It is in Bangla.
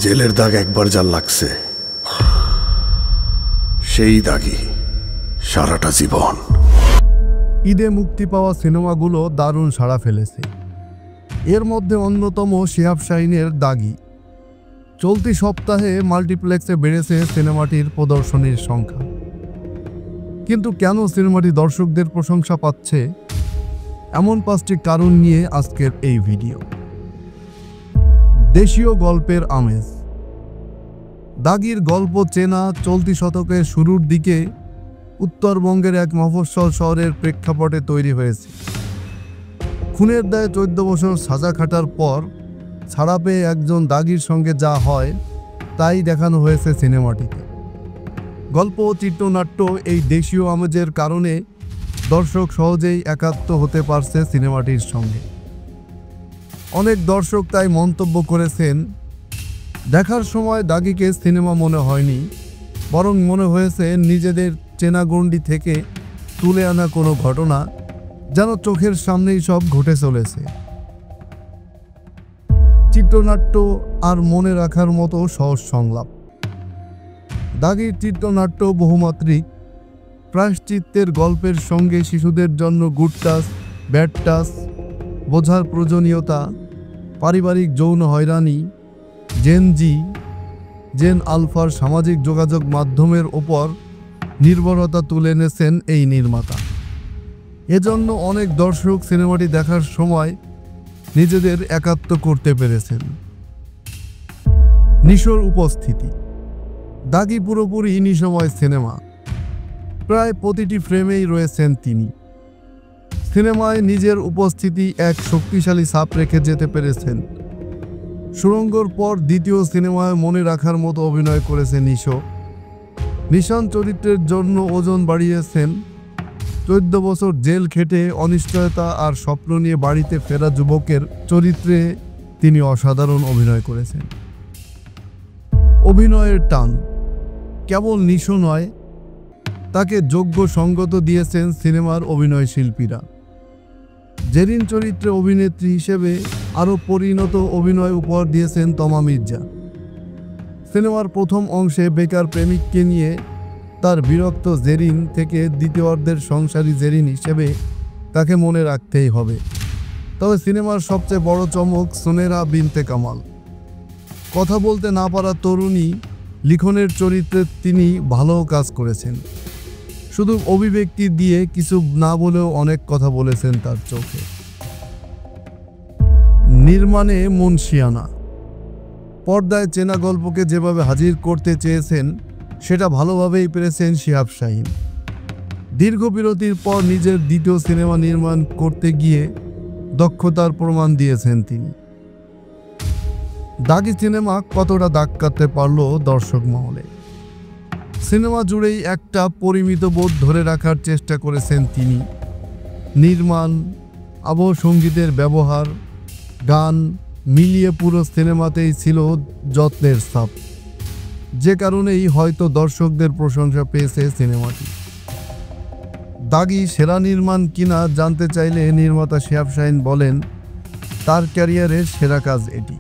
জেলের দাগ একবার যার লাগছে সেই দাগই সারাটা জীবন। ঈদে মুক্তি পাওয়া সিনেমাগুলো দারুণ সাড়া ফেলেছে। এর মধ্যে অন্যতম শিহাব শাহীনের দাগি। চলতি সপ্তাহে মাল্টিপ্লেক্সে বেড়েছে সিনেমাটির প্রদর্শনীর সংখ্যা। কিন্তু কেন সিনেমাটি দর্শকদের প্রশংসা পাচ্ছে, এমন 5টি কারণ নিয়ে আজকের এই ভিডিও। দেশীয় গল্পের আমেজ। দাগির গল্প চেনা চলতি শতকের শুরুর দিকে উত্তরবঙ্গের এক মফস্বল শহরের প্রেক্ষাপটে তৈরি হয়েছে। খুনের দায়ে 14 বছর সাজা খাটার পর ছাড়া পেয়ে একজন দাগির সঙ্গে যা হয় তাই দেখানো হয়েছে সিনেমাটিতে। গল্প ও চিত্রনাট্য এই দেশীয় আমেজের কারণে দর্শক সহজেই একাত্ম হতে পারছে সিনেমাটির সঙ্গে। অনেক দর্শক তাই মন্তব্য করেছেন, দেখার সময় দাগিকে সিনেমা মনে হয়নি, বরং মনে হয়েছে নিজেদের চেনাগণ্ডি থেকে তুলে আনা কোনো ঘটনা, যেন চোখের সামনেই সব ঘটে চলেছে। চিত্রনাট্য আর মনে রাখার মতো সহজ সংলাপ। দাগির চিত্রনাট্য বহুমাত্রিক। প্রায়শ্চিত্তের গল্পের সঙ্গে শিশুদের জন্য গুড টাচ, ব্যাড টাচ, বোঝার প্রয়োজনীয়তা, পারিবারিক যৌন হয়রানি, জেন আলফার সামাজিক যোগাযোগ মাধ্যমের ওপর নির্ভরতা তুলে এনেছেন এই নির্মাতা। এজন্য অনেক দর্শক সিনেমাটি দেখার সময় নিজেদের একাত্ম করতে পেরেছেন। নিশোর উপস্থিতি। দাগি পুরোপুরি নিশময় সিনেমা। প্রায় প্রতিটি ফ্রেমেই রয়েছেন তিনি। সিনেমায় নিজের উপস্থিতি এক শক্তিশালী ছাপ রেখে যেতে পেরেছেন। সুড়ঙ্গর পর দ্বিতীয় সিনেমায় মনে রাখার মতো অভিনয় করেছে নিশো। নিশান চরিত্রের জন্য ওজন বাড়িয়েছেন। 14 বছর জেল খেটে অনিশ্চয়তা আর স্বপ্ন নিয়ে বাড়িতে ফেরা যুবকের চরিত্রে তিনি অসাধারণ অভিনয় করেছেন। অভিনয়ের টান। কেবল নিশো নয়, তাকে যোগ্য সঙ্গত দিয়েছেন সিনেমার অভিনয় শিল্পীরা। জেরিন চরিত্রে অভিনেত্রী হিসেবে আরও পরিণত অভিনয় উপহার দিয়েছেন তমা মির্জা। সিনেমার প্রথম অংশে বেকার প্রেমিককে নিয়ে তার বিরক্ত জেরিন থেকে দ্বিতীয়ার্ধের সংসারী জেরিন হিসেবে তাকে মনে রাখতেই হবে। তবে সিনেমার সবচেয়ে বড় চমক সুনেরা বিনতে কামাল। কথা বলতে না পারা তরুণী লিখনের চরিত্রে তিনি ভালো কাজ করেছেন। শুধু অভিব্যক্তি দিয়ে কিছু না বলেও অনেক কথা বলেছেন তার চোখে। নির্মাণে মুনশিয়ানা। পর্দায় চেনা গল্পকে যেভাবে হাজির করতে চেয়েছেন সেটা ভালোভাবেই পেরেছেন শিহাব শাহীন। দীর্ঘ বিরতির পর নিজের দ্বিতীয় সিনেমা নির্মাণ করতে গিয়ে দক্ষতার প্রমাণ দিয়েছেন তিনি। দাগি সিনেমা কতটা দাগ কাটতে পারল দর্শক মহলে। সিনেমা জুড়েই একটা পরিমিত বোধ ধরে রাখার চেষ্টা করেছেন তিনি। নির্মাণ, আবহ সঙ্গীতের ব্যবহার, গান মিলিয়ে পুরো সিনেমাতেই ছিল যত্নের ছাপ, যে কারণেই হয়তো দর্শকদের প্রশংসা পেয়েছে সিনেমাটি। দাগি সেরা নির্মাণ কিনা জানতে চাইলে নির্মাতা শিহাব শাহীন বলেন, তার ক্যারিয়ারের সেরা কাজ এটি।